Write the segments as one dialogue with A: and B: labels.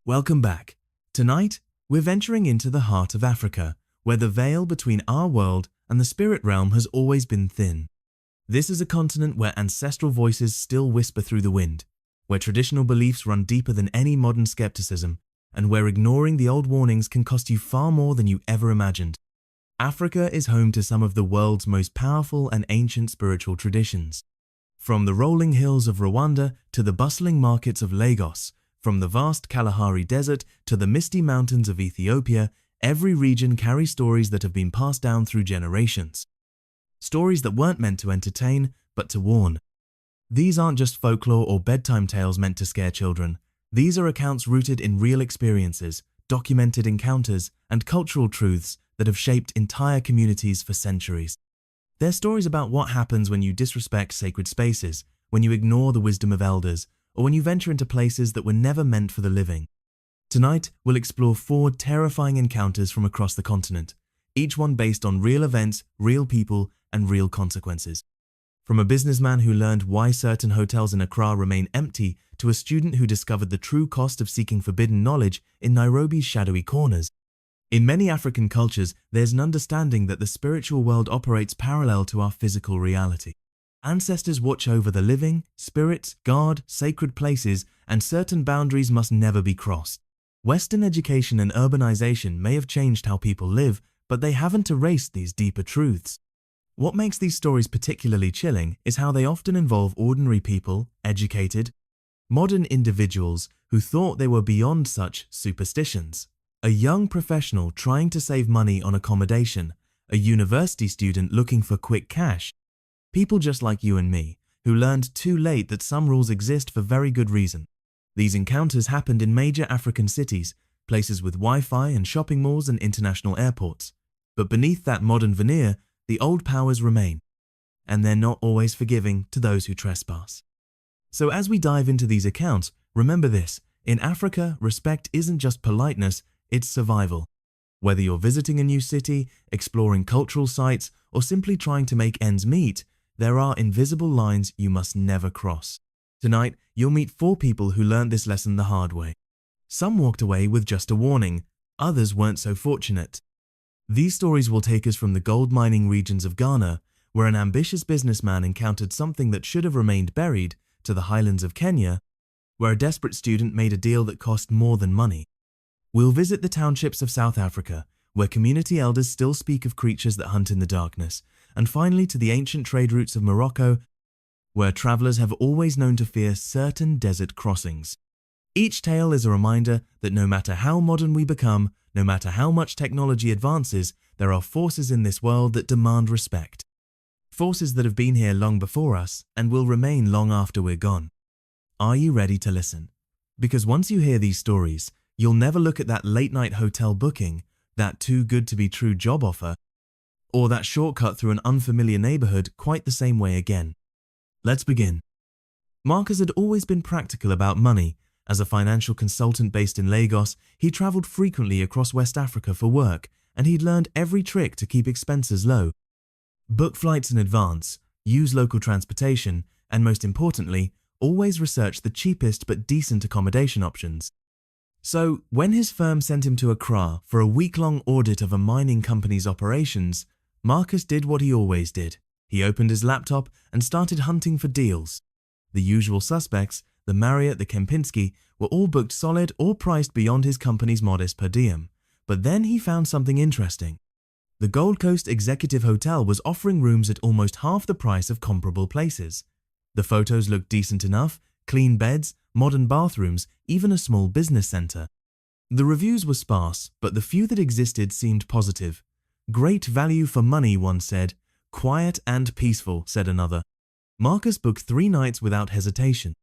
A: Welcome back. Tonight, we're venturing into the heart of Africa, where the veil between our world and the spirit realm has always been thin. This is a continent where ancestral voices still whisper through the wind, where traditional beliefs run deeper than any modern skepticism, and where ignoring the old warnings can cost you far more than you ever imagined. Africa is home to some of the world's most powerful and ancient spiritual traditions. From the rolling hills of Rwanda to the bustling markets of Lagos, from the vast Kalahari Desert to the misty mountains of Ethiopia, every region carries stories that have been passed down through generations. Stories that weren't meant to entertain, but to warn. These aren't just folklore or bedtime tales meant to scare children. These are accounts rooted in real experiences, documented encounters, and cultural truths that have shaped entire communities for centuries. They're stories about what happens when you disrespect sacred spaces, when you ignore the wisdom of elders, or when you venture into places that were never meant for the living. Tonight, we'll explore 4 terrifying encounters from across the continent, each one based on real events, real people, and real consequences. From a businessman who learned why certain hotels in Accra remain empty to a student who discovered the true cost of seeking forbidden knowledge in Nairobi's shadowy corners. In many African cultures, there's an understanding that the spiritual world operates parallel to our physical reality. Ancestors watch over the living, spirits guard sacred places, and certain boundaries must never be crossed. Western education and urbanization may have changed how people live, but they haven't erased these deeper truths. What makes these stories particularly chilling is how they often involve ordinary people, educated, modern individuals who thought they were beyond such superstitions. A young professional trying to save money on accommodation, a university student looking for quick cash, people just like you and me, who learned too late that some rules exist for very good reason. These encounters happened in major African cities, places with Wi-Fi and shopping malls and international airports. But beneath that modern veneer, the old powers remain, and they're not always forgiving to those who trespass. So as we dive into these accounts, remember this: in Africa, respect isn't just politeness, it's survival. Whether you're visiting a new city, exploring cultural sites, or simply trying to make ends meet, there are invisible lines you must never cross. Tonight, you'll meet 4 people who learned this lesson the hard way. Some walked away with just a warning, others weren't so fortunate. These stories will take us from the gold mining regions of Ghana, where an ambitious businessman encountered something that should have remained buried, to the highlands of Kenya, where a desperate student made a deal that cost more than money. We'll visit the townships of South Africa, where community elders still speak of creatures that hunt in the darkness, and finally to the ancient trade routes of Morocco, where travelers have always known to fear certain desert crossings. Each tale is a reminder that no matter how modern we become, no matter how much technology advances, there are forces in this world that demand respect. Forces that have been here long before us and will remain long after we're gone. Are you ready to listen? Because once you hear these stories, you'll never look at that late-night hotel booking, that too-good-to-be-true job offer, or that shortcut through an unfamiliar neighborhood quite the same way again. Let's begin. Marcus had always been practical about money. As a financial consultant based in Lagos, he traveled frequently across West Africa for work, and he'd learned every trick to keep expenses low. Book flights in advance, use local transportation, and most importantly, always research the cheapest but decent accommodation options. So, when his firm sent him to Accra for a week-long audit of a mining company's operations, Marcus did what he always did. He opened his laptop and started hunting for deals. The usual suspects, the Marriott, the Kempinski, were all booked solid or priced beyond his company's modest per diem. But then he found something interesting. The Gold Coast Executive Hotel was offering rooms at almost half the price of comparable places. The photos looked decent enough: clean beds, modern bathrooms, even a small business center. The reviews were sparse, but the few that existed seemed positive. Great value for money, one said. Quiet and peaceful, said another. Marcus booked 3 nights without hesitation.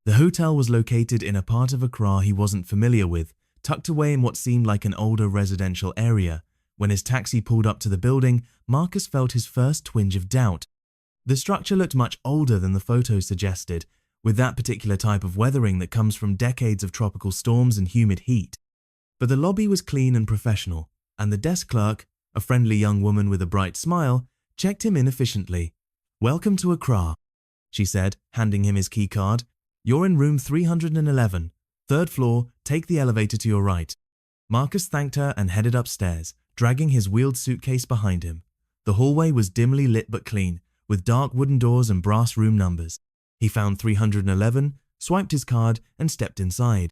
A: The hotel was located in a part of Accra he wasn't familiar with, tucked away in what seemed like an older residential area. When his taxi pulled up to the building, Marcus felt his first twinge of doubt. The structure looked much older than the photos suggested, with that particular type of weathering that comes from decades of tropical storms and humid heat. But the lobby was clean and professional, and the desk clerk, a friendly young woman with a bright smile, checked him in efficiently. "Welcome to Accra," she said, handing him his key card. "You're in room 311. Third floor, take the elevator to your right." Marcus thanked her and headed upstairs, dragging his wheeled suitcase behind him. The hallway was dimly lit but clean, with dark wooden doors and brass room numbers. He found 311, swiped his card, and stepped inside.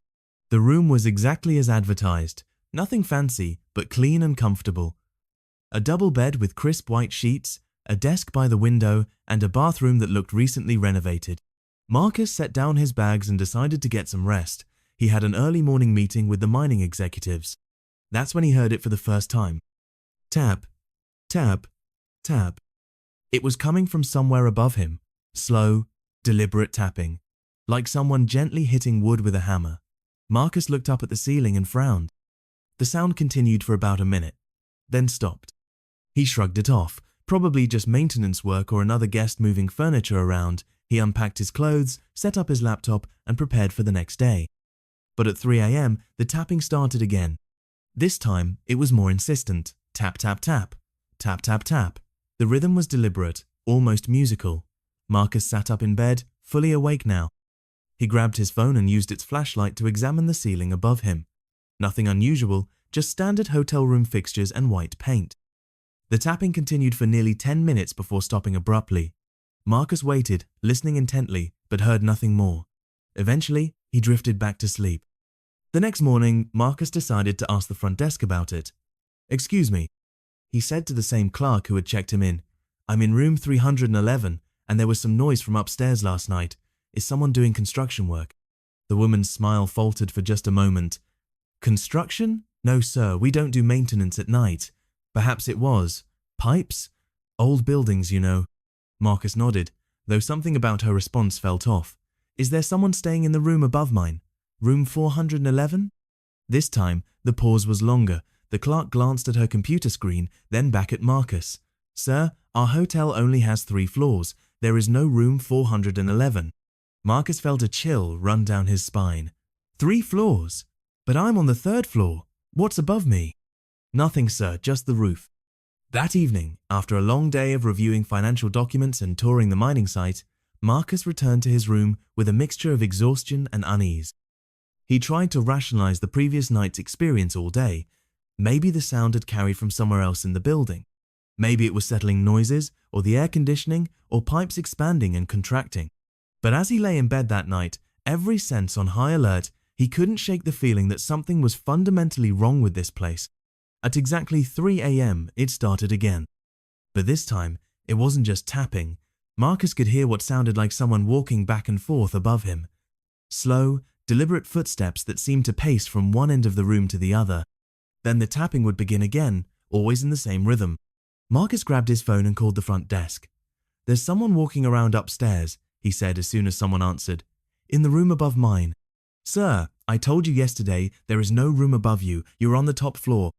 A: The room was exactly as advertised. Nothing fancy, but clean and comfortable. A double bed with crisp white sheets, a desk by the window, and a bathroom that looked recently renovated. Marcus set down his bags and decided to get some rest. He had an early morning meeting with the mining executives. That's when he heard it for the first time. Tap, tap, tap. It was coming from somewhere above him. Slow, deliberate tapping, like someone gently hitting wood with a hammer. Marcus looked up at the ceiling and frowned. The sound continued for about a minute, then stopped. He shrugged it off, probably just maintenance work or another guest moving furniture around. He unpacked his clothes, set up his laptop, and prepared for the next day. But at 3 a.m., the tapping started again. This time, it was more insistent. Tap, tap, tap. Tap, tap, tap. The rhythm was deliberate, almost musical. Marcus sat up in bed, fully awake now. He grabbed his phone and used its flashlight to examine the ceiling above him. Nothing unusual, just standard hotel room fixtures and white paint. The tapping continued for nearly 10 minutes before stopping abruptly. Marcus waited, listening intently, but heard nothing more. Eventually, he drifted back to sleep. The next morning, Marcus decided to ask the front desk about it. "Excuse me," he said to the same clerk who had checked him in. "I'm in room 311, and there was some noise from upstairs last night. Is someone doing construction work?" The woman's smile faltered for just a moment. "Construction? No, sir, we don't do maintenance at night. Perhaps it was. Pipes? Old buildings, you know." Marcus nodded, though something about her response felt off. "Is there someone staying in the room above mine? Room 411? This time, the pause was longer. The clerk glanced at her computer screen, then back at Marcus. "Sir, our hotel only has 3 floors. There is no room 411. Marcus felt a chill run down his spine. 3 floors? But I'm on the 3rd floor. What's above me?" "Nothing, sir, just the roof." That evening, after a long day of reviewing financial documents and touring the mining site, Marcus returned to his room with a mixture of exhaustion and unease. He tried to rationalize the previous night's experience all day. Maybe the sound had carried from somewhere else in the building. Maybe it was settling noises, or the air conditioning, or pipes expanding and contracting. But as he lay in bed that night, every sense on high alert, he couldn't shake the feeling that something was fundamentally wrong with this place. At exactly 3 a.m., it started again. But this time, it wasn't just tapping. Marcus could hear what sounded like someone walking back and forth above him. Slow, deliberate footsteps that seemed to pace from one end of the room to the other. Then the tapping would begin again, always in the same rhythm. Marcus grabbed his phone and called the front desk. "There's someone walking around upstairs," he said as soon as someone answered. "In the room above mine." "Sir, I told you yesterday there is no room above you. You're on the top floor."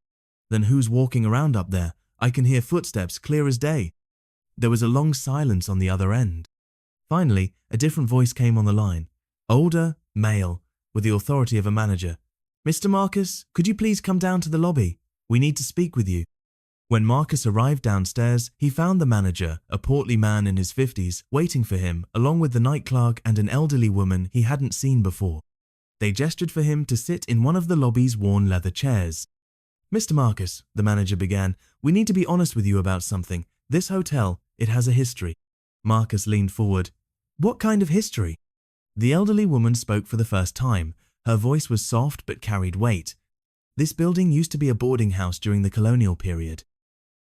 A: "Then who's walking around up there? I can hear footsteps clear as day." There was a long silence on the other end. Finally, a different voice came on the line. Older, male, with the authority of a manager. "Mr. Marcus, could you please come down to the lobby? We need to speak with you." When Marcus arrived downstairs, he found the manager, a portly man in his 50s, waiting for him, along with the night clerk and an elderly woman he hadn't seen before. They gestured for him to sit in one of the lobby's worn leather chairs. "Mr. Marcus," the manager began, "we need to be honest with you about something. This hotel, it has a history." Marcus leaned forward. "What kind of history?" The elderly woman spoke for the first time. Her voice was soft but carried weight. "This building used to be a boarding house during the colonial period.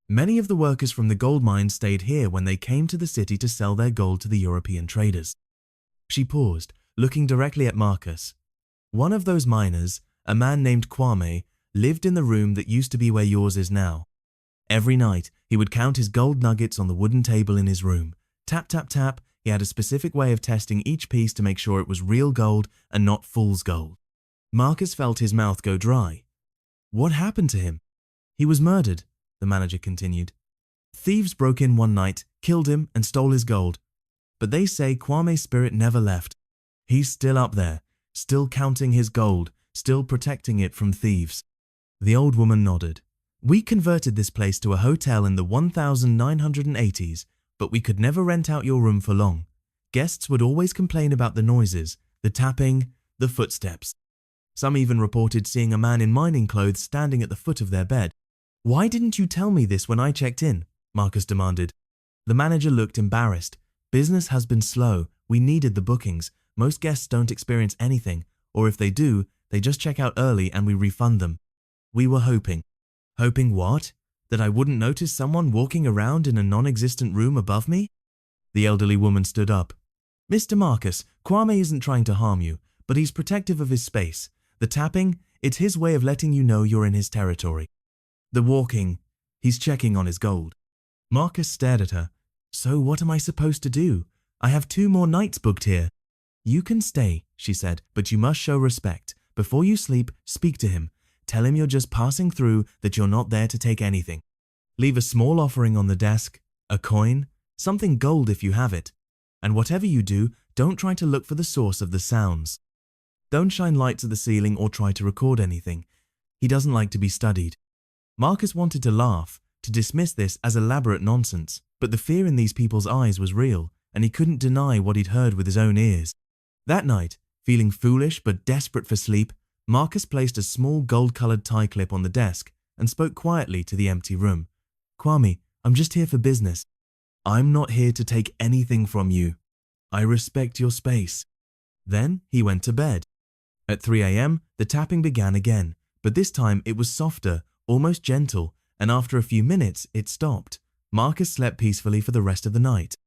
A: Many of the workers from the gold mines stayed here when they came to the city to sell their gold to the European traders." She paused, looking directly at Marcus. "One of those miners, a man named Kwame, lived in the room that used to be where yours is now. Every night, he would count his gold nuggets on the wooden table in his room. Tap, tap, tap. He had a specific way of testing each piece to make sure it was real gold and not fool's gold." Marcus felt his mouth go dry. "What happened to him?" "He was murdered," the manager continued. "Thieves broke in one night, killed him, and stole his gold. But they say Kwame's spirit never left. He's still up there, still counting his gold, still protecting it from thieves." The old woman nodded. "We converted this place to a hotel in the 1980s, but we could never rent out your room for long. Guests would always complain about the noises, the tapping, the footsteps. Some even reported seeing a man in mining clothes standing at the foot of their bed. "Why didn't you tell me this when I checked in?" Marcus demanded. The manager looked embarrassed. "Business has been slow. We needed the bookings. Most guests don't experience anything, or if they do, they just check out early and we refund them. We were hoping." "Hoping what? That I wouldn't notice someone walking around in a non-existent room above me?" The elderly woman stood up. "Mr. Marcus, Kwame isn't trying to harm you, but he's protective of his space. The tapping, it's his way of letting you know you're in his territory. The walking, he's checking on his gold." Marcus stared at her. "So what am I supposed to do? I have 2 more nights booked here." "You can stay," she said, "but you must show respect. Before you sleep, speak to him. Tell him you're just passing through, that you're not there to take anything. Leave a small offering on the desk, a coin, something gold if you have it. And whatever you do, don't try to look for the source of the sounds. Don't shine lights at the ceiling or try to record anything. He doesn't like to be studied." Marcus wanted to laugh, to dismiss this as elaborate nonsense, but the fear in these people's eyes was real, and he couldn't deny what he'd heard with his own ears. That night, feeling foolish but desperate for sleep, Marcus placed a small gold-colored tie clip on the desk and spoke quietly to the empty room. "Kwame, I'm just here for business. I'm not here to take anything from you. I respect your space." Then he went to bed. At 3 a.m., the tapping began again, but this time it was softer, almost gentle, and after a few minutes, it stopped. Marcus slept peacefully for the rest of the night.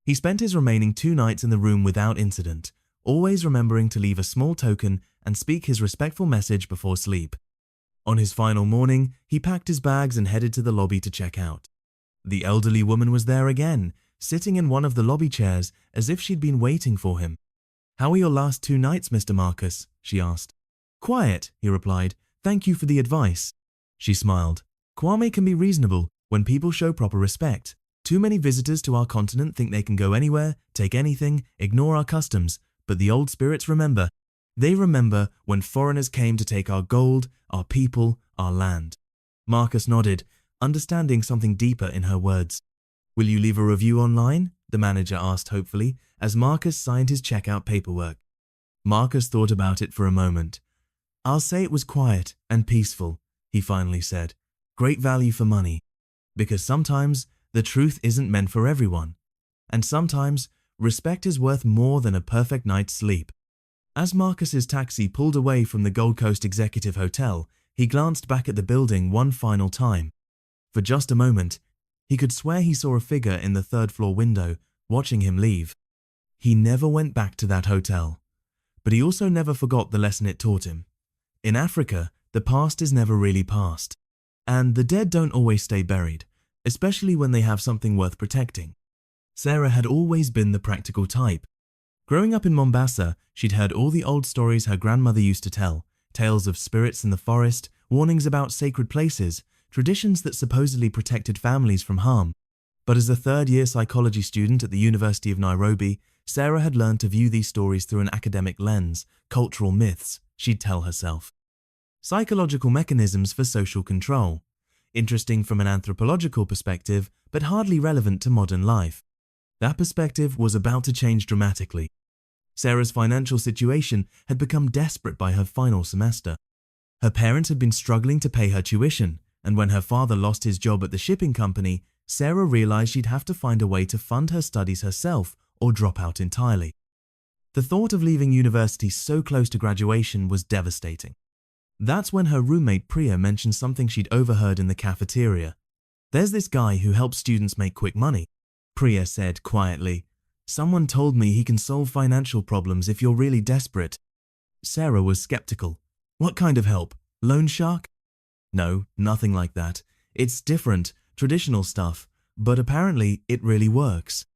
A: He spent his remaining 2 nights in the room without incident, always remembering to leave a small token and speak his respectful message before sleep. On his final morning, he packed his bags and headed to the lobby to check out. The elderly woman was there again, sitting in one of the lobby chairs as if she'd been waiting for him. "How are your last 2 nights, Mr. Marcus?" she asked. "Quiet," he replied. "Thank you for the advice." She smiled. "Kwame can be reasonable when people show proper respect. Too many visitors to our continent think they can go anywhere, take anything, ignore our customs, but the old spirits remember. They remember when foreigners came to take our gold, our people, our land." Marcus nodded, understanding something deeper in her words. "Will you leave a review online?" the manager asked hopefully, as Marcus signed his checkout paperwork. Marcus thought about it for a moment. "I'll say it was quiet and peaceful," he finally said. "Great value for money. Because sometimes the truth isn't meant for everyone. And sometimes respect is worth more than a perfect night's sleep." As Marcus's taxi pulled away from the Gold Coast Executive Hotel, he glanced back at the building one final time. For just a moment, he could swear he saw a figure in the 3rd-floor window, watching him leave. He never went back to that hotel. But he also never forgot the lesson it taught him. In Africa, the past is never really past. And the dead don't always stay buried, especially when they have something worth protecting. Sarah had always been the practical type. Growing up in Mombasa, she'd heard all the old stories her grandmother used to tell, tales of spirits in the forest, warnings about sacred places, traditions that supposedly protected families from harm. But as a 3rd-year psychology student at the University of Nairobi, Sarah had learned to view these stories through an academic lens, cultural myths, she'd tell herself. Psychological mechanisms for social control. Interesting from an anthropological perspective, but hardly relevant to modern life. That perspective was about to change dramatically. Sarah's financial situation had become desperate by her final semester. Her parents had been struggling to pay her tuition, and when her father lost his job at the shipping company, Sarah realized she'd have to find a way to fund her studies herself or drop out entirely. The thought of leaving university so close to graduation was devastating. That's when her roommate Priya mentioned something she'd overheard in the cafeteria. "There's this guy who helps students make quick money," Priya said quietly. "Someone told me he can solve financial problems if you're really desperate." Sarah was skeptical. "What kind of help? Loan shark?" "No, nothing like that. It's different, traditional stuff, but apparently it really works."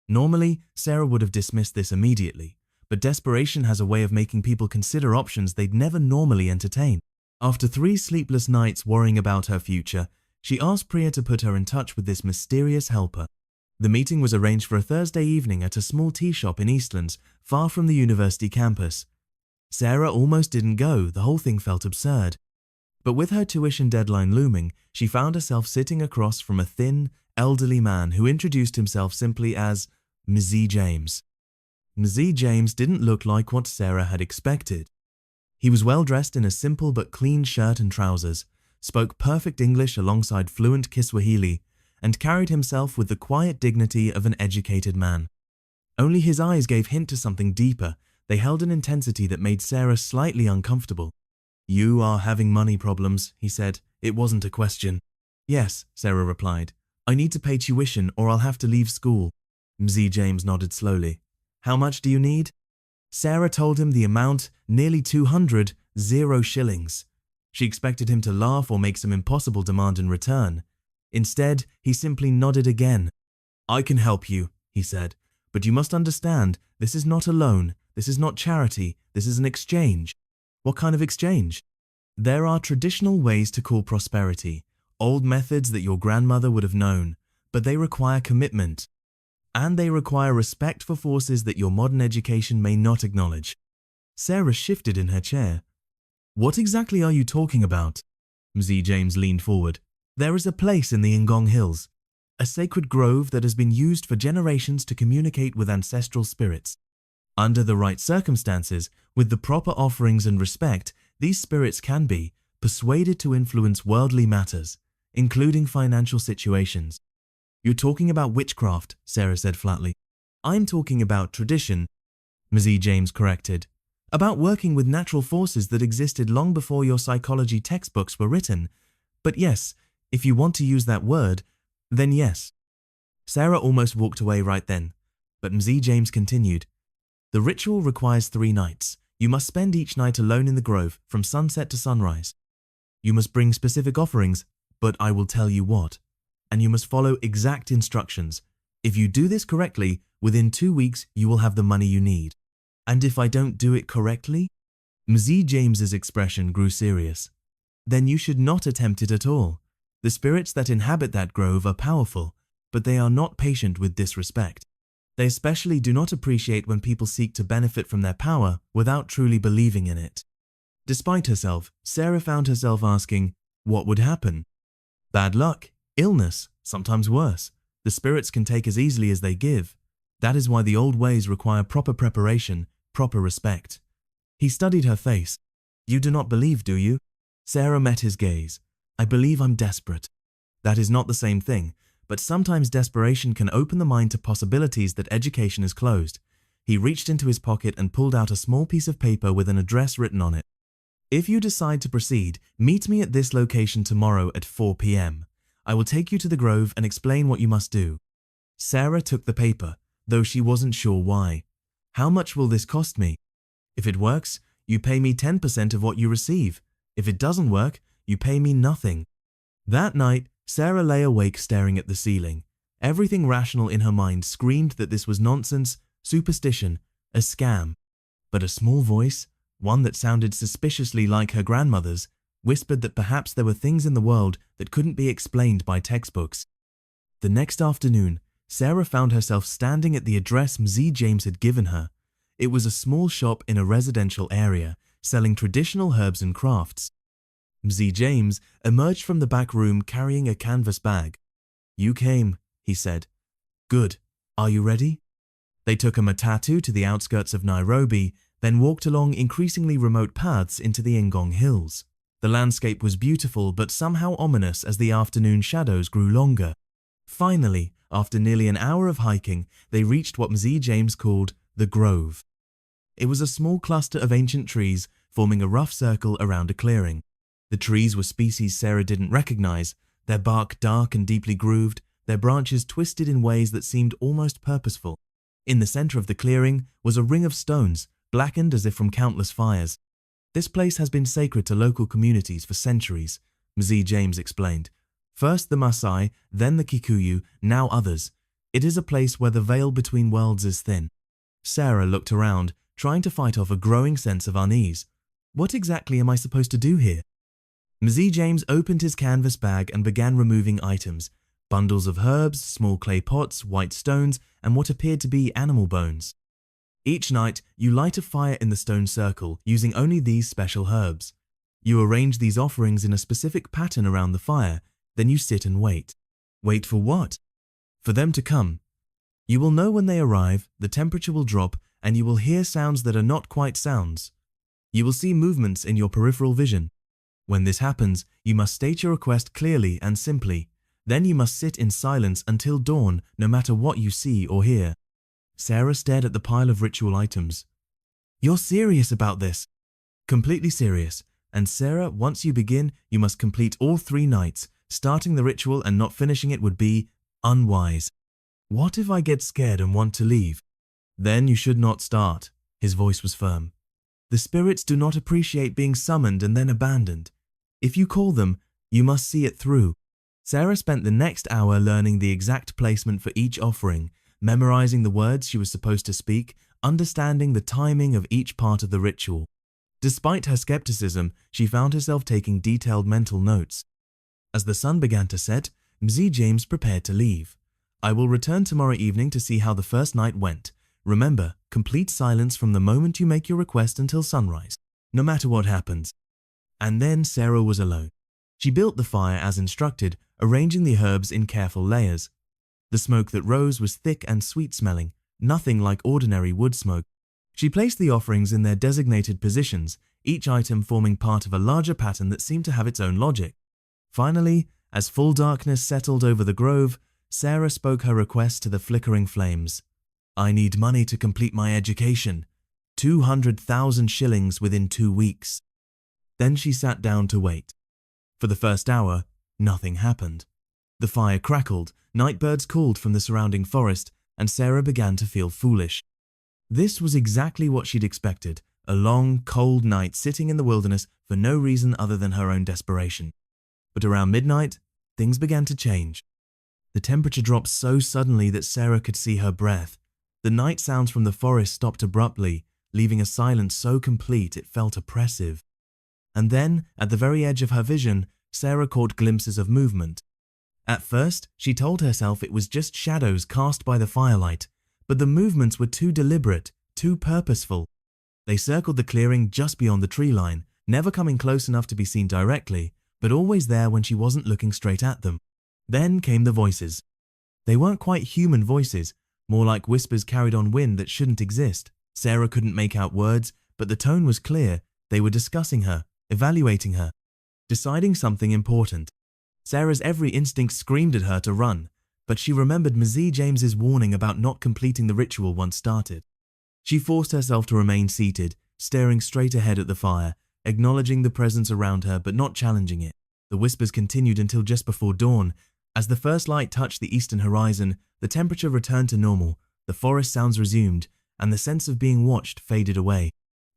A: Normally, Sarah would have dismissed this immediately, but desperation has a way of making people consider options they'd never normally entertain. After 3 sleepless nights worrying about her future, she asked Priya to put her in touch with this mysterious helper. The meeting was arranged for a Thursday evening at a small tea shop in Eastlands, far from the university campus. Sarah almost didn't go, the whole thing felt absurd. But with her tuition deadline looming, she found herself sitting across from a thin, elderly man who introduced himself simply as Mzee James. Mzee James didn't look like what Sarah had expected. He was well dressed in a simple but clean shirt and trousers, spoke perfect English alongside fluent Kiswahili, and carried himself with the quiet dignity of an educated man. Only his eyes gave hint to something deeper. They held an intensity that made Sarah slightly uncomfortable. "You are having money problems," he said. "It wasn't a question." "Yes," Sarah replied. "I need to pay tuition or I'll have to leave school." Mzee James nodded slowly. "How much do you need?" Sarah told him the amount, nearly 200, 0 shillings. She expected him to laugh or make some impossible demand in return. Instead, he simply nodded again. "I can help you," he said, "but you must understand, this is not a loan, this is not charity, this is an exchange." "What kind of exchange?" "There are traditional ways to call prosperity, old methods that your grandmother would have known, but they require commitment. And they require respect for forces that your modern education may not acknowledge." Sarah shifted in her chair. "What exactly are you talking about?" Mzee James leaned forward. "There is a place in the Ngong Hills, a sacred grove that has been used for generations to communicate with ancestral spirits. Under the right circumstances, with the proper offerings and respect, these spirits can be persuaded to influence worldly matters, including financial situations." "You're talking about witchcraft," Sarah said flatly. "I'm talking about tradition," Mzee James corrected. "About working with natural forces that existed long before your psychology textbooks were written. But yes, if you want to use that word, then yes." Sarah almost walked away right then, but Mzee James continued. "The ritual requires 3 nights. You must spend each night alone in the grove, from sunset to sunrise. You must bring specific offerings, but I will tell you what. And you must follow exact instructions. If you do this correctly, within 2 weeks you will have the money you need. And if I don't do it correctly?" Mzee James's expression grew serious. "Then you should not attempt it at all. The spirits that inhabit that grove are powerful, but they are not patient with disrespect. They especially do not appreciate when people seek to benefit from their power without truly believing in it." Despite herself, Sarah found herself asking, what would happen? Bad luck, illness, sometimes worse. The spirits can take as easily as they give. That is why the old ways require proper preparation, proper respect. He studied her face. "You do not believe, do you?" Sarah met his gaze. "I believe I'm desperate." "That is not the same thing, but sometimes desperation can open the mind to possibilities that education has closed." He reached into his pocket and pulled out a small piece of paper with an address written on it. "If you decide to proceed, meet me at this location tomorrow at 4 p.m. I will take you to the grove and explain what you must do." Sarah took the paper, though she wasn't sure why. "How much will this cost me?" "If it works, you pay me 10% of what you receive. If it doesn't work, you pay me nothing." That night, Sarah lay awake staring at the ceiling. Everything rational in her mind screamed that this was nonsense, superstition, a scam. But a small voice, one that sounded suspiciously like her grandmother's, whispered that perhaps there were things in the world that couldn't be explained by textbooks. The next afternoon, Sarah found herself standing at the address Mzee James had given her. It was a small shop in a residential area, selling traditional herbs and crafts. Mzee James emerged from the back room carrying a canvas bag. "You came," he said. "Good. Are you ready?" They took a matatu to the outskirts of Nairobi, then walked along increasingly remote paths into the Ngong Hills. The landscape was beautiful but somehow ominous as the afternoon shadows grew longer. Finally, after nearly an hour of hiking, they reached what Mzee James called the Grove. It was a small cluster of ancient trees forming a rough circle around a clearing. The trees were species Sarah didn't recognize, their bark dark and deeply grooved, their branches twisted in ways that seemed almost purposeful. In the center of the clearing was a ring of stones, blackened as if from countless fires. "This place has been sacred to local communities for centuries," Mzee James explained. "First the Maasai, then the Kikuyu, now others. It is a place where the veil between worlds is thin." Sarah looked around, trying to fight off a growing sense of unease. "What exactly am I supposed to do here?" Mzee James opened his canvas bag and began removing items: bundles of herbs, small clay pots, white stones, and what appeared to be animal bones. "Each night, you light a fire in the stone circle using only these special herbs. You arrange these offerings in a specific pattern around the fire, then you sit and wait." "Wait for what?" "For them to come. You will know when they arrive, the temperature will drop, and you will hear sounds that are not quite sounds. You will see movements in your peripheral vision. When this happens, you must state your request clearly and simply. Then you must sit in silence until dawn, no matter what you see or hear. Sarah stared at the pile of ritual items. You're serious about this? Completely serious. And Sarah, once you begin, you must complete all 3 nights. Starting the ritual and not finishing it would be unwise. What if I get scared and want to leave? Then you should not start. His voice was firm. The spirits do not appreciate being summoned and then abandoned. If you call them, you must see it through. Sarah spent the next hour learning the exact placement for each offering, memorizing the words she was supposed to speak, understanding the timing of each part of the ritual. Despite her skepticism, she found herself taking detailed mental notes. As the sun began to set, Mz James prepared to leave. I will return tomorrow evening to see how the first night went. Remember, complete silence from the moment you make your request until sunrise, no matter what happens. And then Sarah was alone. She built the fire as instructed, arranging the herbs in careful layers. The smoke that rose was thick and sweet-smelling, nothing like ordinary wood smoke. She placed the offerings in their designated positions, each item forming part of a larger pattern that seemed to have its own logic. Finally, as full darkness settled over the grove, Sarah spoke her request to the flickering flames. I need money to complete my education. 200,000 shillings within 2 weeks. Then she sat down to wait. For the first hour, nothing happened. The fire crackled, night birds called from the surrounding forest, and Sarah began to feel foolish. This was exactly what she'd expected, a long, cold night sitting in the wilderness for no reason other than her own desperation. But around midnight, things began to change. The temperature dropped so suddenly that Sarah could see her breath. The night sounds from the forest stopped abruptly, leaving a silence so complete it felt oppressive. And then, at the very edge of her vision, Sarah caught glimpses of movement. At first, she told herself it was just shadows cast by the firelight, but the movements were too deliberate, too purposeful. They circled the clearing just beyond the tree line, never coming close enough to be seen directly, but always there when she wasn't looking straight at them. Then came the voices. They weren't quite human voices, more like whispers carried on wind that shouldn't exist. Sarah couldn't make out words, but the tone was clear. They were discussing her, evaluating her, deciding something important. Sarah's every instinct screamed at her to run, but she remembered Mz James's warning about not completing the ritual once started. She forced herself to remain seated, staring straight ahead at the fire, acknowledging the presence around her but not challenging it. The whispers continued until just before dawn. As the first light touched the eastern horizon, the temperature returned to normal, the forest sounds resumed, and the sense of being watched faded away.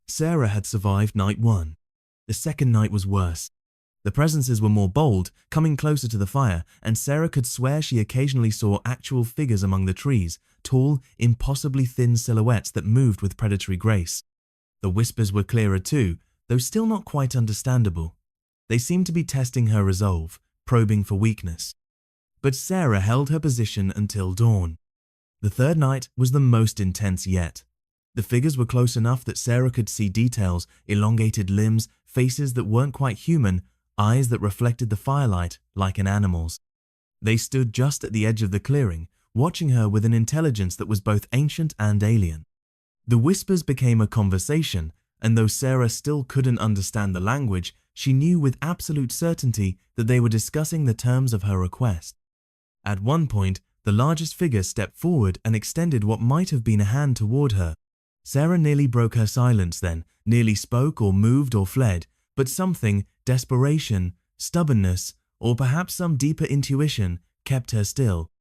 A: Sarah had survived night 1. The second night was worse. The presences were more bold, coming closer to the fire, and Sarah could swear she occasionally saw actual figures among the trees, tall, impossibly thin silhouettes that moved with predatory grace. The whispers were clearer too, though still not quite understandable. They seemed to be testing her resolve, probing for weakness. But Sarah held her position until dawn. The third night was the most intense yet. The figures were close enough that Sarah could see details, elongated limbs, faces that weren't quite human, eyes that reflected the firelight like an animal's. They stood just at the edge of the clearing, watching her with an intelligence that was both ancient and alien. The whispers became a conversation, and though Sarah still couldn't understand the language, she knew with absolute certainty that they were discussing the terms of her request. At one point, the largest figure stepped forward and extended what might have been a hand toward her. Sarah nearly broke her silence then, nearly spoke or moved or fled, but something, desperation, stubbornness, or perhaps some deeper intuition, kept her still.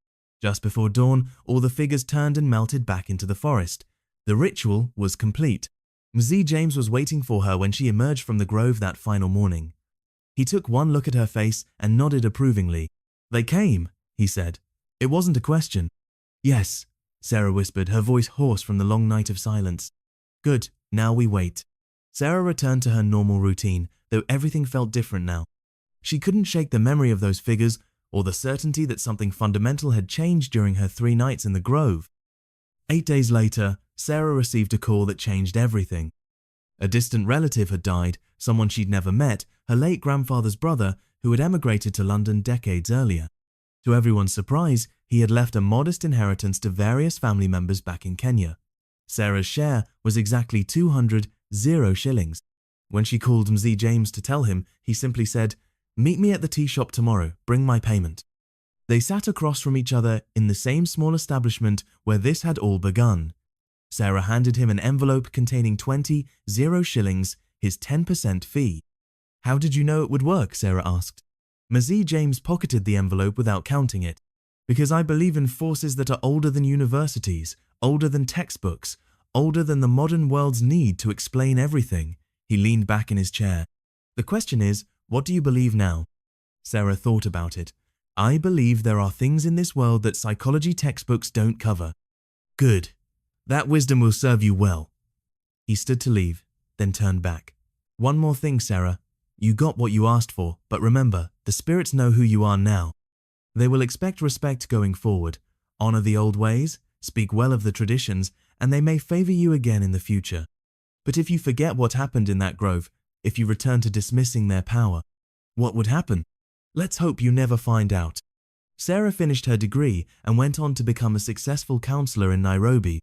A: Just before dawn, all the figures turned and melted back into the forest. The ritual was complete. Mz James was waiting for her when she emerged from the grove that final morning. He took one look at her face and nodded approvingly. They came, he said. It wasn't a question. Yes, Sarah whispered, her voice hoarse from the long night of silence. Good, now we wait. Sarah returned to her normal routine, though everything felt different now. She couldn't shake the memory of those figures or the certainty that something fundamental had changed during her 3 nights in the grove. 8 days later, Sarah received a call that changed everything. A distant relative had died, someone she'd never met, her late grandfather's brother, who had emigrated to London decades earlier. To everyone's surprise, he had left a modest inheritance to various family members back in Kenya. Sarah's share was exactly 200 shillings. When she called Mz James to tell him, he simply said, "Meet me at the tea shop tomorrow, bring my payment." They sat across from each other in the same small establishment where this had all begun. Sarah handed him an envelope containing 20 shillings, his 10% fee. "How did you know it would work?" Sarah asked. Mz James pocketed the envelope without counting it. "Because I believe in forces that are older than universities, older than textbooks, older than the modern world's need to explain everything." He leaned back in his chair. "The question is, what do you believe now?" Sarah thought about it. "I believe there are things in this world that psychology textbooks don't cover." "Good. That wisdom will serve you well." He stood to leave, then turned back. "One more thing, Sarah. You got what you asked for, but remember, the spirits know who you are now. They will expect respect going forward, honor the old ways, speak well of the traditions, and they may favor you again in the future. But if you forget what happened in that grove, if you return to dismissing their power, what would happen? Let's hope you never find out." Sarah finished her degree and went on to become a successful counselor in Nairobi.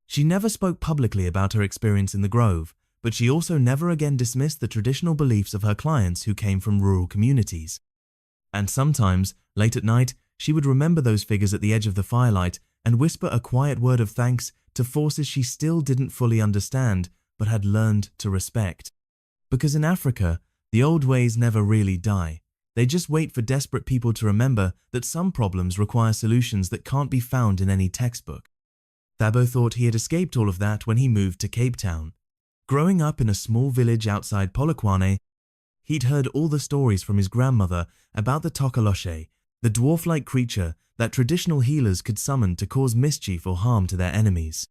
A: She never spoke publicly about her experience in the grove, but she also never again dismissed the traditional beliefs of her clients who came from rural communities. And sometimes, late at night, she would remember those figures at the edge of the firelight and whisper a quiet word of thanks to forces she still didn't fully understand but had learned to respect. Because in Africa, the old ways never really die. They just wait for desperate people to remember that some problems require solutions that can't be found in any textbook. Thabo thought he had escaped all of that when he moved to Cape Town. Growing up in a small village outside Polokwane, he'd heard all the stories from his grandmother about the Tokoloshe, the dwarf-like creature that traditional healers could summon to cause mischief or harm to their enemies.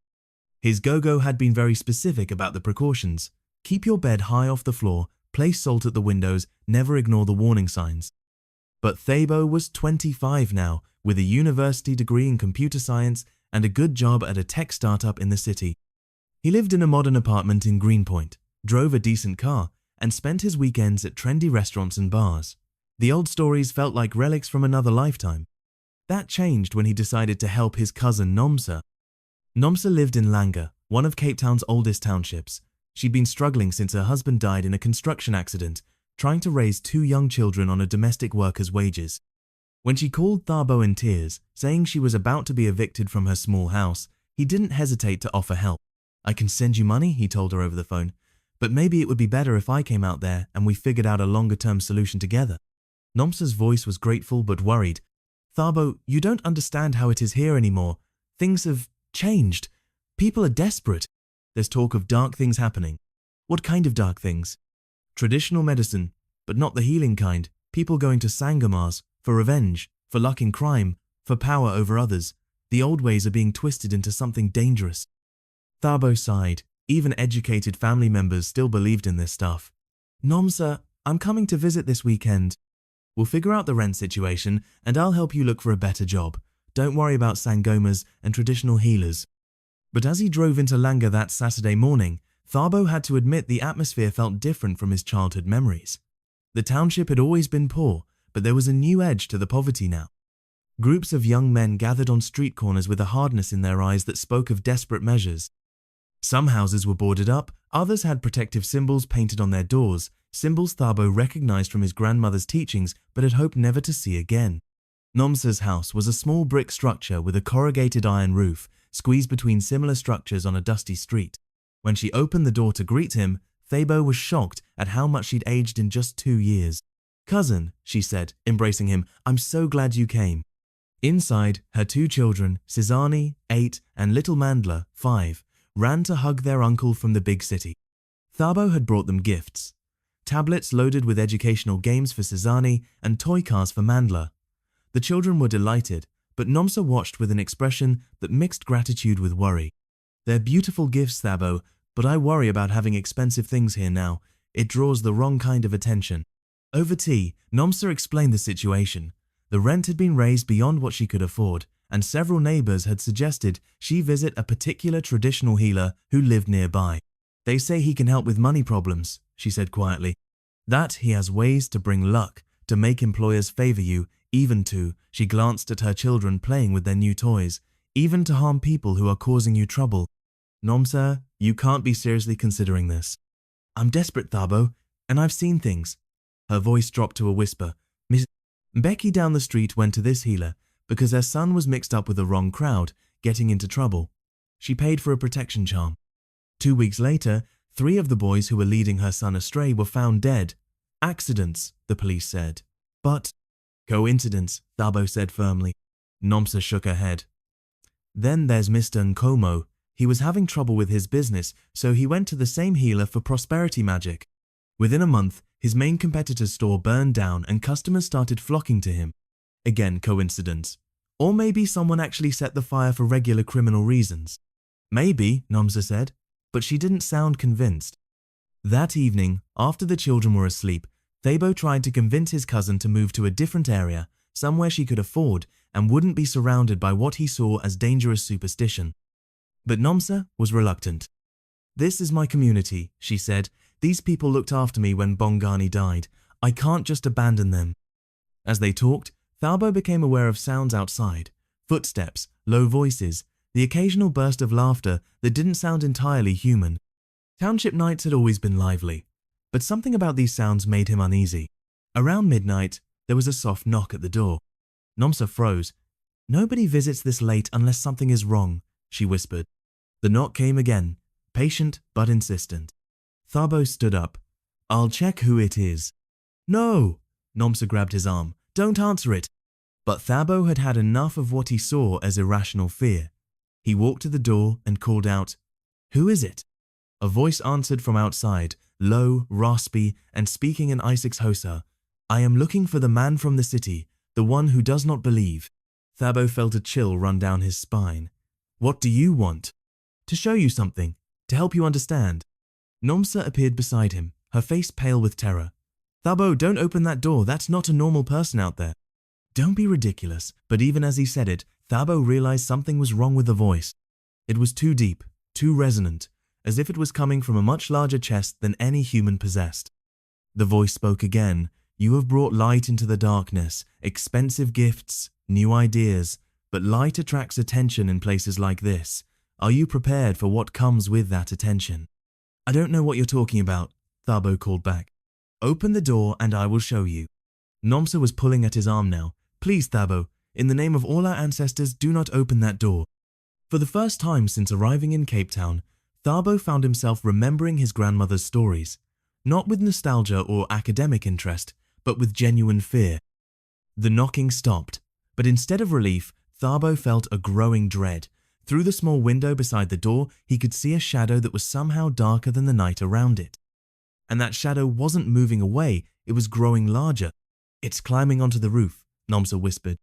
A: His go-go had been very specific about the precautions. Keep your bed high off the floor, place salt at the windows, never ignore the warning signs. But Thabo was 25 now, with a university degree in computer science and a good job at a tech startup in the city. He lived in a modern apartment in Greenpoint, drove a decent car, and spent his weekends at trendy restaurants and bars. The old stories felt like relics from another lifetime. That changed when he decided to help his cousin Nomsa. Nomsa lived in Langa, one of Cape Town's oldest townships. She'd been struggling since her husband died in a construction accident, trying to raise 2 young children on a domestic worker's wages. When she called Thabo in tears, saying she was about to be evicted from her small house, he didn't hesitate to offer help. "I can send you money," he told her over the phone, "but maybe it would be better if I came out there and we figured out a longer-term solution together." Nomsa's voice was grateful but worried. "Thabo, you don't understand how it is here anymore. Things have changed. People are desperate. There's talk of dark things happening." "What kind of dark things?" "Traditional medicine, but not the healing kind. People going to sangamars, for revenge, for luck in crime, for power over others. The old ways are being twisted into something dangerous." Thabo sighed. Even educated family members still believed in this stuff. "Nomsa, I'm coming to visit this weekend. We'll figure out the rent situation and I'll help you look for a better job. Don't worry about sangomas and traditional healers." But as he drove into Langa that Saturday morning, Thabo had to admit the atmosphere felt different from his childhood memories. The township had always been poor, but there was a new edge to the poverty now. Groups of young men gathered on street corners with a hardness in their eyes that spoke of desperate measures. Some houses were boarded up, others had protective symbols painted on their doors, symbols Thabo recognized from his grandmother's teachings but had hoped never to see again. Nomsa's house was a small brick structure with a corrugated iron roof, squeezed between similar structures on a dusty street. When she opened the door to greet him, Thabo was shocked at how much she'd aged in just 2 years. "Cousin," she said, embracing him, "I'm so glad you came." Inside, her 2 children, Sizani, 8, and little Mandla, 5, ran to hug their uncle from the big city. Thabo had brought them gifts. Tablets loaded with educational games for Sizani and toy cars for Mandla. The children were delighted, but Nomsa watched with an expression that mixed gratitude with worry. "They're beautiful gifts, Thabo, but I worry about having expensive things here now. It draws the wrong kind of attention." Over tea, Nomsa explained the situation. The rent had been raised beyond what she could afford, and several neighbors had suggested she visit a particular traditional healer who lived nearby. "They say he can help with money problems," she said quietly. "That he has ways to bring luck, to make employers favor you, even to," she glanced at her children playing with their new toys, "even to harm people who are causing you trouble. Nomsa, you can't be seriously considering this." I'm desperate, Thabo, and I've seen things. Her voice dropped to a whisper. Miss Becky down the street went to this healer because her son was mixed up with the wrong crowd, getting into trouble. She paid for a protection charm. 2 weeks later, 3 of the boys who were leading her son astray were found dead. Accidents, the police said. But coincidence, Thabo said firmly. Nomsa shook her head. Then there's Mr. Nkomo. He was having trouble with his business, so he went to the same healer for prosperity magic. Within a month, his main competitor's store burned down and customers started flocking to him. Again, coincidence. Or maybe someone actually set the fire for regular criminal reasons. Maybe, Nomsa said, but she didn't sound convinced. That evening, after the children were asleep, Thabo tried to convince his cousin to move to a different area, somewhere she could afford and wouldn't be surrounded by what he saw as dangerous superstition. But Nomsa was reluctant. This is my community, she said. These people looked after me when Bongani died. I can't just abandon them. As they talked, Thabo became aware of sounds outside. Footsteps, low voices, the occasional burst of laughter that didn't sound entirely human. Township nights had always been lively, but something about these sounds made him uneasy. Around midnight, there was a soft knock at the door. Nomsa froze. Nobody visits this late unless something is wrong, she whispered. The knock came again, patient but insistent. Thabo stood up. I'll check who it is. No! Nomsa grabbed his arm. Don't answer it. But Thabo had had enough of what he saw as irrational fear. He walked to the door and called out, Who is it? A voice answered from outside, low, raspy, and speaking in Isaac's Xhosa. I am looking for the man from the city, the one who does not believe. Thabo felt a chill run down his spine. What do you want? To show you something, to help you understand. Nomsa appeared beside him, her face pale with terror. Thabo, don't open that door, that's not a normal person out there. Don't be ridiculous, but even as he said it, Thabo realized something was wrong with the voice. It was too deep, too resonant, as if it was coming from a much larger chest than any human possessed. The voice spoke again. You have brought light into the darkness, expensive gifts, new ideas, but light attracts attention in places like this. Are you prepared for what comes with that attention? I don't know what you're talking about, Thabo called back. Open the door and I will show you. Nomsa was pulling at his arm now. Please, Thabo, in the name of all our ancestors, do not open that door. For the first time since arriving in Cape Town, Thabo found himself remembering his grandmother's stories, not with nostalgia or academic interest, but with genuine fear. The knocking stopped, but instead of relief, Thabo felt a growing dread. Through the small window beside the door, he could see a shadow that was somehow darker than the night around it. And that shadow wasn't moving away, it was growing larger. It's climbing onto the roof, Nomsa whispered.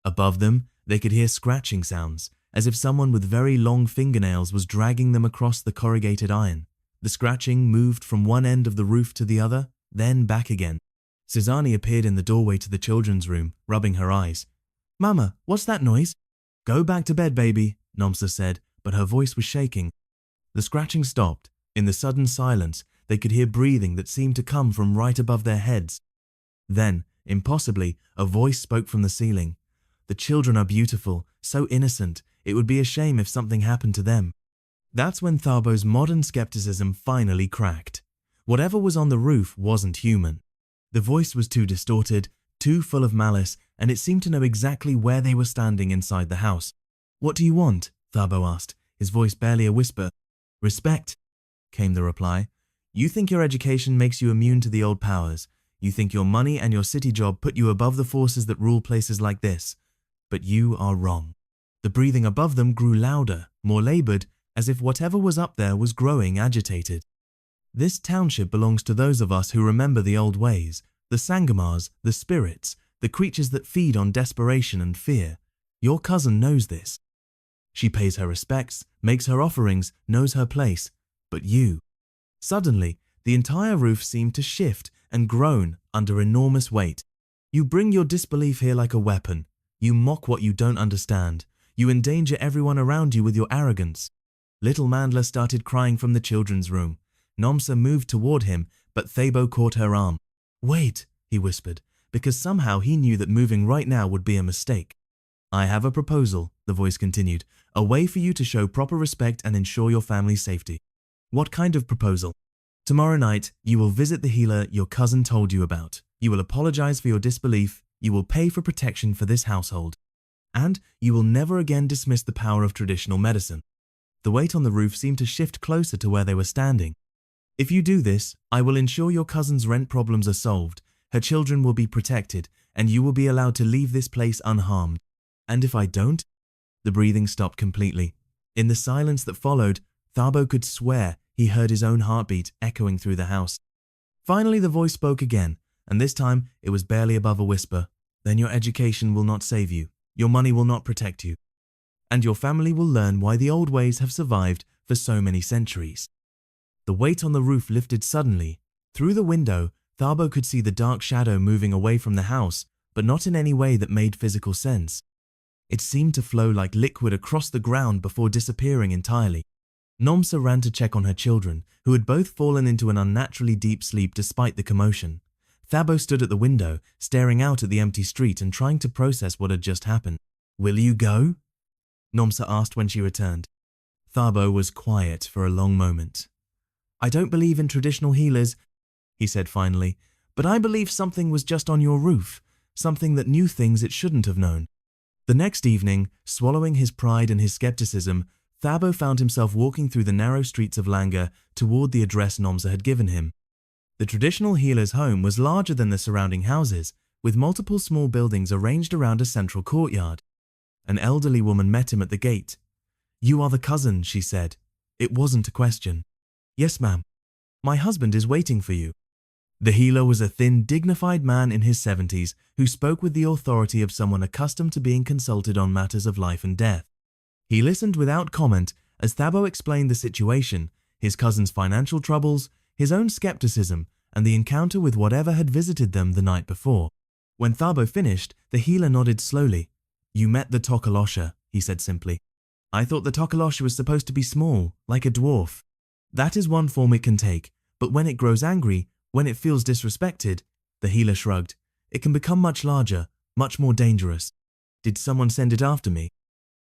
A: Above them, they could hear scratching sounds, as if someone with very long fingernails was dragging them across the corrugated iron. The scratching moved from one end of the roof to the other, then back again. Sizani appeared in the doorway to the children's room, rubbing her eyes. Mama, what's that noise? Go back to bed, baby, Nomsa said, but her voice was shaking. The scratching stopped. In the sudden silence, they could hear breathing that seemed to come from right above their heads. Then, impossibly, a voice spoke from the ceiling. The children are beautiful, so innocent, it would be a shame if something happened to them. That's when Thabo's modern skepticism finally cracked. Whatever was on the roof wasn't human. The voice was too distorted, too full of malice, and it seemed to know exactly where they were standing inside the house. What do you want? Thabo asked, his voice barely a whisper. Respect, came the reply. You think your education makes you immune to the old powers. You think your money and your city job put you above the forces that rule places like this. But you are wrong. The breathing above them grew louder, more labored, as if whatever was up there was growing agitated. This township belongs to those of us who remember the old ways, the Sangamars, the spirits, the creatures that feed on desperation and fear. Your cousin knows this. She pays her respects, makes her offerings, knows her place. But you. Suddenly, the entire roof seemed to shift and groan under enormous weight. You bring your disbelief here like a weapon. You mock what you don't understand. You endanger everyone around you with your arrogance. Little Mandla started crying from the children's room. Nomsa moved toward him, but Thabo caught her arm. Wait, he whispered, because somehow he knew that moving right now would be a mistake. I have a proposal, the voice continued, a way for you to show proper respect and ensure your family's safety. What kind of proposal? Tomorrow night, you will visit the healer your cousin told you about. You will apologize for your disbelief. You will pay for protection for this household. And you will never again dismiss the power of traditional medicine. The weight on the roof seemed to shift closer to where they were standing. If you do this, I will ensure your cousin's rent problems are solved, her children will be protected, and you will be allowed to leave this place unharmed. And if I don't? The breathing stopped completely. In the silence that followed, Thabo could swear he heard his own heartbeat echoing through the house. Finally, the voice spoke again, and this time it was barely above a whisper. Then your education will not save you, your money will not protect you, and your family will learn why the old ways have survived for so many centuries. The weight on the roof lifted suddenly. Through the window, Thabo could see the dark shadow moving away from the house, but not in any way that made physical sense. It seemed to flow like liquid across the ground before disappearing entirely. Nomsa ran to check on her children, who had both fallen into an unnaturally deep sleep despite the commotion. Thabo stood at the window, staring out at the empty street and trying to process what had just happened. "Will you go?" Nomsa asked when she returned. Thabo was quiet for a long moment. "I don't believe in traditional healers," he said finally, "but I believe something was just on your roof, something that knew things it shouldn't have known." The next evening, swallowing his pride and his skepticism, Thabo found himself walking through the narrow streets of Langa toward the address Nomsa had given him. The traditional healer's home was larger than the surrounding houses, with multiple small buildings arranged around a central courtyard. An elderly woman met him at the gate. "You are the cousin," she said. It wasn't a question. "Yes, ma'am. My husband is waiting for you." The healer was a thin, dignified man in his 70s who spoke with the authority of someone accustomed to being consulted on matters of life and death. He listened without comment as Thabo explained the situation, his cousin's financial troubles, his own skepticism, and the encounter with whatever had visited them the night before. When Thabo finished, the healer nodded slowly. "You met the Tokolosha," he said simply. "I thought the Tokolosha was supposed to be small, like a dwarf. That is one form it can take, but when it grows angry, when it feels disrespected," the healer shrugged, "it can become much larger, much more dangerous. Did someone send it after me?"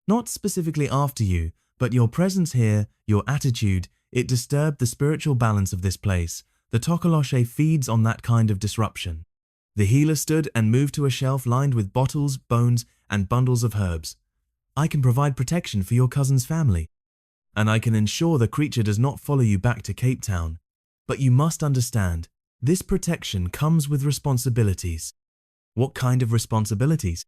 A: "Not specifically after you, but your presence here, your attitude, it disturbed the spiritual balance of this place. The Tokoloshe feeds on that kind of disruption." The healer stood and moved to a shelf lined with bottles, bones, and bundles of herbs. "I can provide protection for your cousin's family, and I can ensure the creature does not follow you back to Cape Town. But you must understand, this protection comes with responsibilities." "What kind of responsibilities?"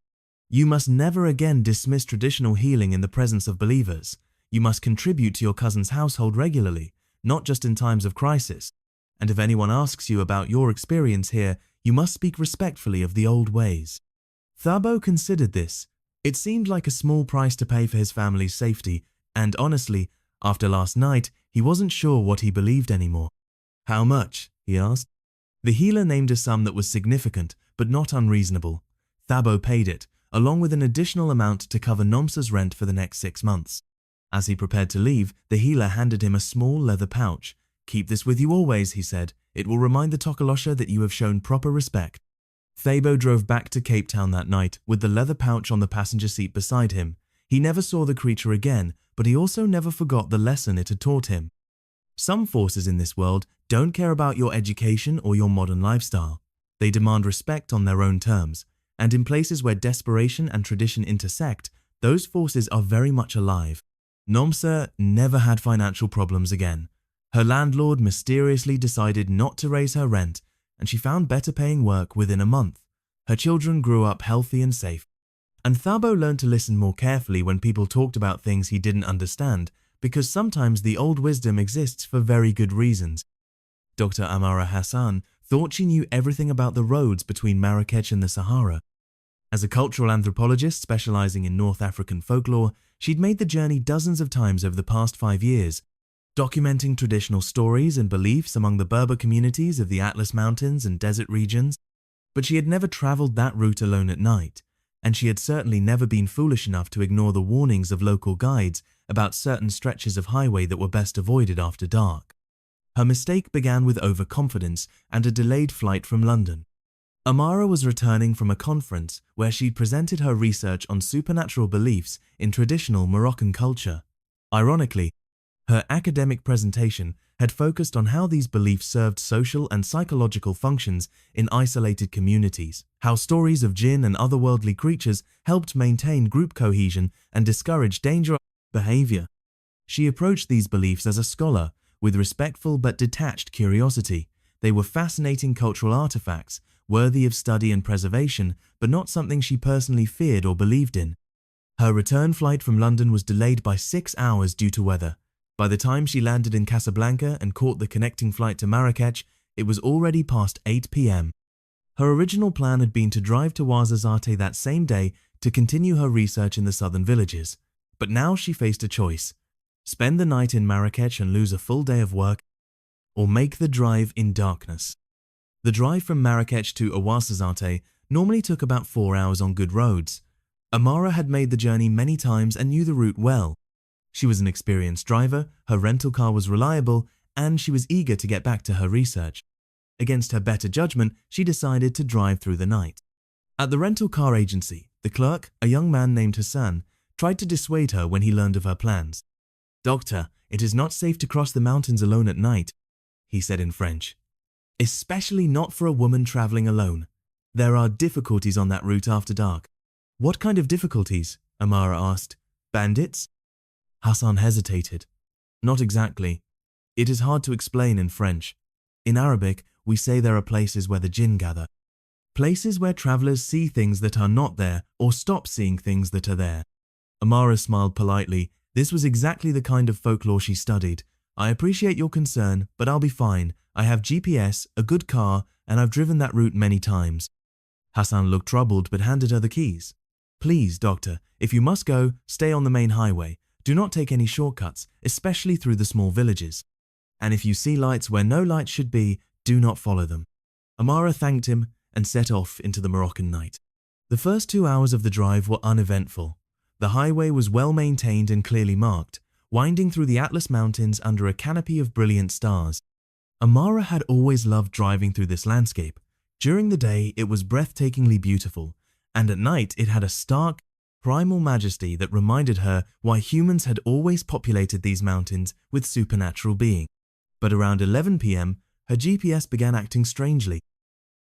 A: "You must never again dismiss traditional healing in the presence of believers. You must contribute to your cousin's household regularly, not just in times of crisis. And if anyone asks you about your experience here, you must speak respectfully of the old ways." Thabo considered this. It seemed like a small price to pay for his family's safety, and honestly, after last night, he wasn't sure what he believed anymore. "How much?" he asked. The healer named a sum that was significant, but not unreasonable. Thabo paid it, along with an additional amount to cover Nomsa's rent for the next 6 months. As he prepared to leave, the healer handed him a small leather pouch. "Keep this with you always," he said. "It will remind the Tokolosha that you have shown proper respect." Thabo drove back to Cape Town that night with the leather pouch on the passenger seat beside him. He never saw the creature again, but he also never forgot the lesson it had taught him. Some forces in this world don't care about your education or your modern lifestyle. They demand respect on their own terms, and in places where desperation and tradition intersect, those forces are very much alive. Nomsa never had financial problems again. Her landlord mysteriously decided not to raise her rent, and she found better paying work within a month. Her children grew up healthy and safe. And Thabo learned to listen more carefully when people talked about things he didn't understand, because sometimes the old wisdom exists for very good reasons. Dr. Amara Hassan thought she knew everything about the roads between Marrakech and the Sahara. As a cultural anthropologist specializing in North African folklore, she'd made the journey dozens of times over the past 5 years, documenting traditional stories and beliefs among the Berber communities of the Atlas Mountains and desert regions. But she had never traveled that route alone at night, and she had certainly never been foolish enough to ignore the warnings of local guides about certain stretches of highway that were best avoided after dark. Her mistake began with overconfidence and a delayed flight from London. Amara was returning from a conference where she'd presented her research on supernatural beliefs in traditional Moroccan culture. Ironically, her academic presentation had focused on how these beliefs served social and psychological functions in isolated communities, how stories of jinn and otherworldly creatures helped maintain group cohesion and discourage dangerous behavior. She approached these beliefs as a scholar, with respectful but detached curiosity. They were fascinating cultural artifacts, worthy of study and preservation, but not something she personally feared or believed in. Her return flight from London was delayed by 6 hours due to weather. By the time she landed in Casablanca and caught the connecting flight to Marrakech, it was already past 8 p.m. Her original plan had been to drive to Ouarzazate that same day to continue her research in the southern villages. But now she faced a choice: spend the night in Marrakech and lose a full day of work, or make the drive in darkness. The drive from Marrakech to Ouarzazate normally took about 4 hours on good roads. Amara had made the journey many times and knew the route well. She was an experienced driver, her rental car was reliable, and she was eager to get back to her research. Against her better judgment, she decided to drive through the night. At the rental car agency, the clerk, a young man named Hassan, tried to dissuade her when he learned of her plans. "Doctor, it is not safe to cross the mountains alone at night," he said in French. "Especially not for a woman traveling alone. There are difficulties on that route after dark." "What kind of difficulties?" Amara asked. "Bandits?" Hassan hesitated. "Not exactly. It is hard to explain in French. In Arabic, we say there are places where the jinn gather. Places where travelers see things that are not there or stop seeing things that are there." Amara smiled politely. This was exactly the kind of folklore she studied. "I appreciate your concern, but I'll be fine. I have GPS, a good car, and I've driven that route many times." Hassan looked troubled but handed her the keys. "Please, doctor, if you must go, stay on the main highway. Do not take any shortcuts, especially through the small villages. And if you see lights where no lights should be, do not follow them." Amara thanked him and set off into the Moroccan night. The first 2 hours of the drive were uneventful. The highway was well maintained and clearly marked, winding through the Atlas Mountains under a canopy of brilliant stars. Amara had always loved driving through this landscape. During the day, it was breathtakingly beautiful, and at night it had a stark, primal majesty that reminded her why humans had always populated these mountains with supernatural beings. But around 11 p.m., her GPS began acting strangely.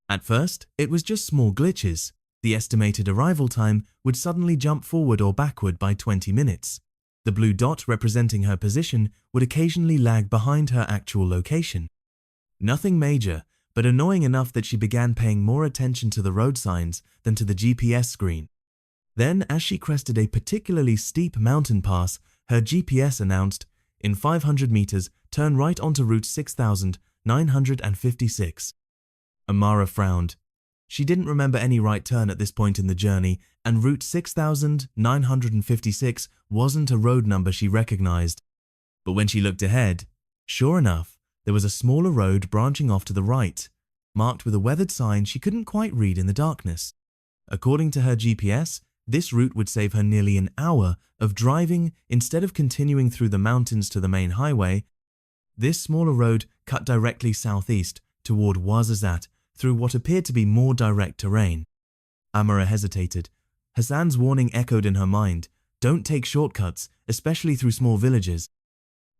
A: At first, it was just small glitches. The estimated arrival time would suddenly jump forward or backward by 20 minutes. The blue dot representing her position would occasionally lag behind her actual location. Nothing major, but annoying enough that she began paying more attention to the road signs than to the GPS screen. Then, as she crested a particularly steep mountain pass, her GPS announced, "In 500 meters, turn right onto Route 6956. Amara frowned. She didn't remember any right turn at this point in the journey, and Route 6956 wasn't a road number she recognized. But when she looked ahead, sure enough, there was a smaller road branching off to the right, marked with a weathered sign she couldn't quite read in the darkness. According to her GPS, this route would save her nearly an hour of driving instead of continuing through the mountains to the main highway. This smaller road cut directly southeast toward Ouarzazate through what appeared to be more direct terrain. Amara hesitated. Hassan's warning echoed in her mind: don't take shortcuts, especially through small villages.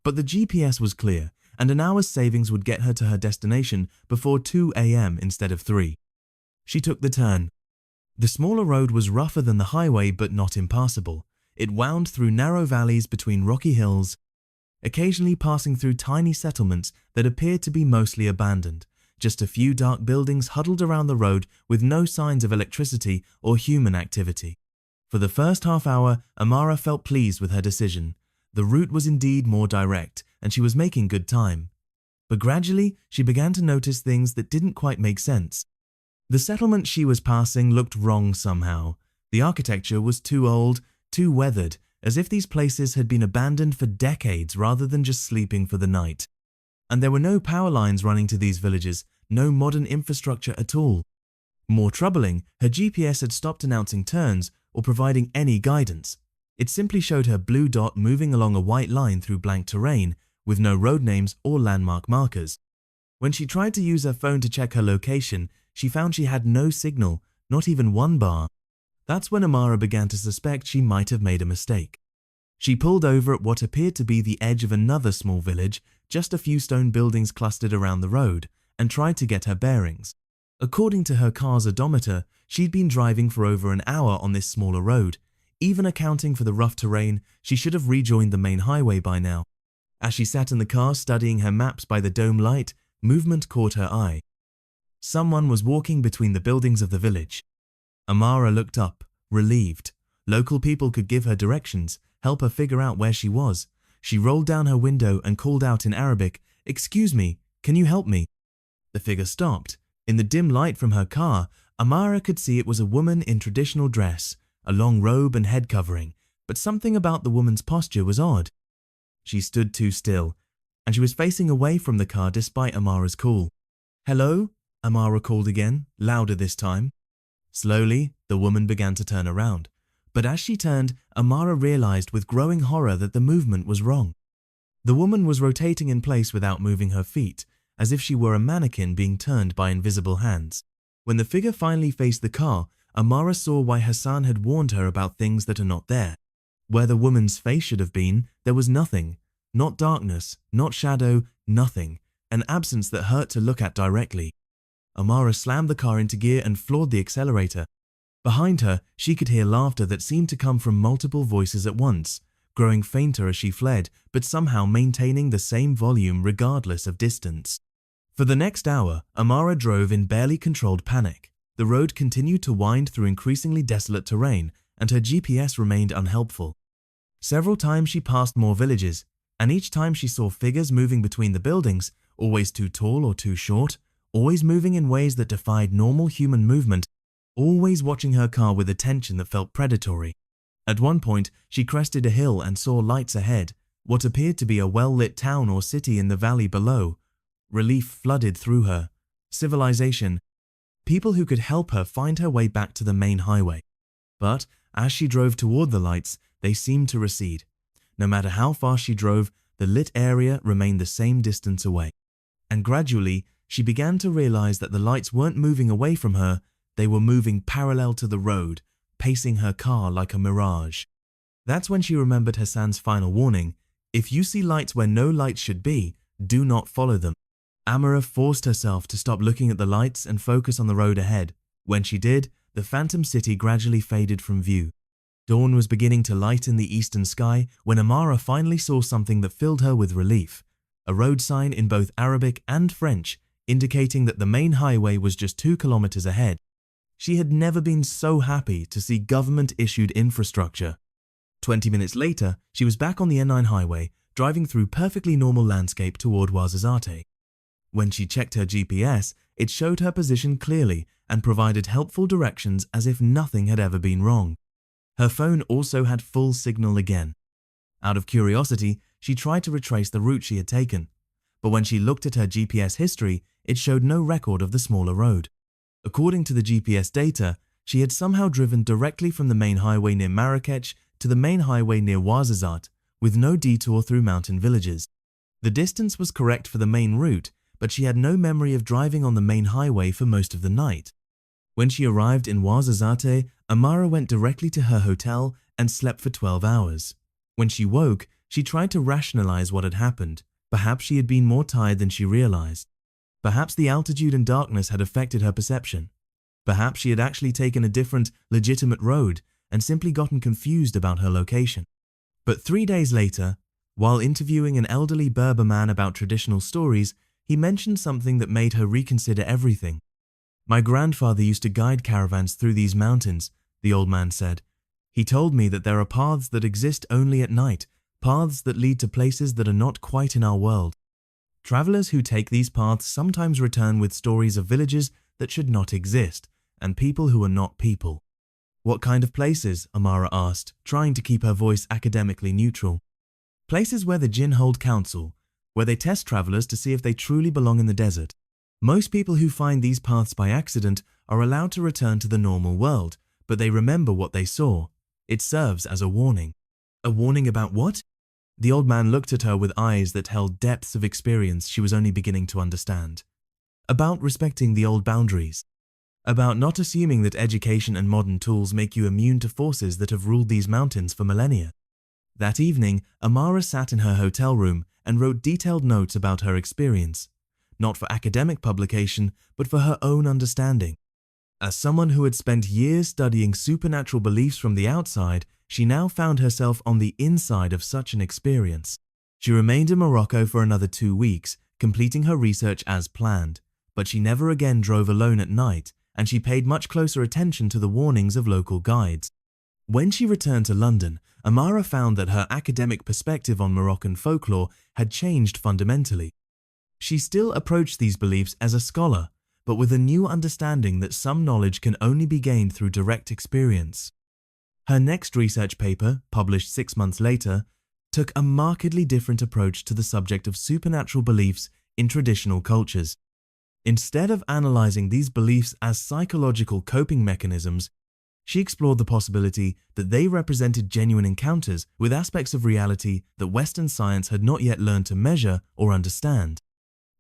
A: But the GPS was clear, and an hour's savings would get her to her destination before 2 a.m. instead of 3. She took the turn. The smaller road was rougher than the highway but not impassable. It wound through narrow valleys between rocky hills, occasionally passing through tiny settlements that appeared to be mostly abandoned. Just a few dark buildings huddled around the road with no signs of electricity or human activity. For the first half hour, Amara felt pleased with her decision. The route was indeed more direct, and she was making good time. But gradually, she began to notice things that didn't quite make sense. The settlement she was passing looked wrong somehow. The architecture was too old, too weathered, as if these places had been abandoned for decades rather than just sleeping for the night. And there were no power lines running to these villages, no modern infrastructure at all. More troubling, her GPS had stopped announcing turns or providing any guidance. It simply showed her blue dot moving along a white line through blank terrain with no road names or landmark markers. When she tried to use her phone to check her location, she found she had no signal, not even one bar. That's when Amara began to suspect she might have made a mistake. She pulled over at what appeared to be the edge of another small village, just a few stone buildings clustered around the road, and tried to get her bearings. According to her car's odometer, she'd been driving for over an hour on this smaller road. Even accounting for the rough terrain, she should have rejoined the main highway by now. As she sat in the car studying her maps by the dome light, movement caught her eye. Someone was walking between the buildings of the village. Amara looked up, relieved. Local people could give her directions, help her figure out where she was. She rolled down her window and called out in Arabic, "Excuse me, can you help me?" The figure stopped. In the dim light from her car, Amara could see it was a woman in traditional dress, a long robe and head covering, but something about the woman's posture was odd. She stood too still, and she was facing away from the car despite Amara's call. "Hello?" Amara called again, louder this time. Slowly, the woman began to turn around, but as she turned, Amara realized with growing horror that the movement was wrong. The woman was rotating in place without moving her feet, as if she were a mannequin being turned by invisible hands. When the figure finally faced the car, Amara saw why Hassan had warned her about things that are not there. Where the woman's face should have been, there was nothing. Not darkness, not shadow, nothing. An absence that hurt to look at directly. Amara slammed the car into gear and floored the accelerator. Behind her, she could hear laughter that seemed to come from multiple voices at once, growing fainter as she fled, but somehow maintaining the same volume regardless of distance. For the next hour, Amara drove in barely controlled panic. The road continued to wind through increasingly desolate terrain, and her GPS remained unhelpful. Several times she passed more villages, and each time she saw figures moving between the buildings, always too tall or too short, always moving in ways that defied normal human movement, always watching her car with attention that felt predatory. At one point, she crested a hill and saw lights ahead, what appeared to be a well-lit town or city in the valley below. Relief flooded through her. Civilization. People who could help her find her way back to the main highway. But as she drove toward the lights, they seemed to recede. No matter how fast she drove, the lit area remained the same distance away. And gradually, she began to realize that the lights weren't moving away from her, they were moving parallel to the road, pacing her car like a mirage. That's when she remembered Hassan's final warning: if you see lights where no lights should be, do not follow them. Amara forced herself to stop looking at the lights and focus on the road ahead. When she did, the phantom city gradually faded from view. Dawn was beginning to lighten the eastern sky when Amara finally saw something that filled her with relief. A road sign in both Arabic and French, indicating that the main highway was just 2 kilometers ahead. She had never been so happy to see government-issued infrastructure. 20 minutes later, she was back on the N9 highway, driving through perfectly normal landscape toward Ouarzazate. When she checked her GPS, it showed her position clearly and provided helpful directions as if nothing had ever been wrong. Her phone also had full signal again. Out of curiosity, she tried to retrace the route she had taken, but when she looked at her GPS history, it showed no record of the smaller road. According to the GPS data, she had somehow driven directly from the main highway near Marrakech to the main highway near Ouarzazate, with no detour through mountain villages. The distance was correct for the main route, but she had no memory of driving on the main highway for most of the night. When she arrived in Ouarzazate, Amara went directly to her hotel and slept for 12 hours. When she woke, she tried to rationalize what had happened. Perhaps she had been more tired than she realized. Perhaps the altitude and darkness had affected her perception. Perhaps she had actually taken a different, legitimate road and simply gotten confused about her location. But 3 days later, while interviewing an elderly Berber man about traditional stories, he mentioned something that made her reconsider everything. "My grandfather used to guide caravans through these mountains," the old man said. "He told me that there are paths that exist only at night, paths that lead to places that are not quite in our world. Travelers who take these paths sometimes return with stories of villages that should not exist, and people who are not people." "What kind of places?" Amara asked, trying to keep her voice academically neutral. "Places where the jinn hold counsel, where they test travelers to see if they truly belong in the desert. Most people who find these paths by accident are allowed to return to the normal world, but they remember what they saw. It serves as a warning." "A warning about what?" The old man looked at her with eyes that held depths of experience she was only beginning to understand. "About respecting the old boundaries. About not assuming that education and modern tools make you immune to forces that have ruled these mountains for millennia. That evening, Amara sat in her hotel room and wrote detailed notes about her experience, not for academic publication, but for her own understanding. As someone who had spent years studying supernatural beliefs from the outside, she now found herself on the inside of such an experience. She remained in Morocco for another 2 weeks, completing her research as planned, but she never again drove alone at night, and she paid much closer attention to the warnings of local guides. When she returned to London, Amara found that her academic perspective on Moroccan folklore had changed fundamentally. She still approached these beliefs as a scholar, but with a new understanding that some knowledge can only be gained through direct experience. Her next research paper, published 6 months later, took a markedly different approach to the subject of supernatural beliefs in traditional cultures. Instead of analyzing these beliefs as psychological coping mechanisms, she explored the possibility that they represented genuine encounters with aspects of reality that Western science had not yet learned to measure or understand.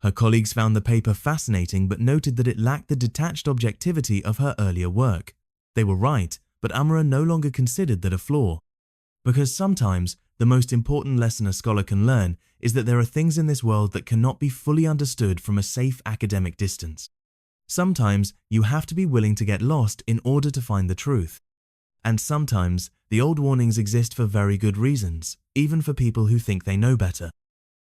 A: Her colleagues found the paper fascinating but noted that it lacked the detached objectivity of her earlier work. They were right, but Amara no longer considered that a flaw. Because sometimes, the most important lesson a scholar can learn is that there are things in this world that cannot be fully understood from a safe academic distance. Sometimes, you have to be willing to get lost in order to find the truth. And sometimes, the old warnings exist for very good reasons, even for people who think they know better.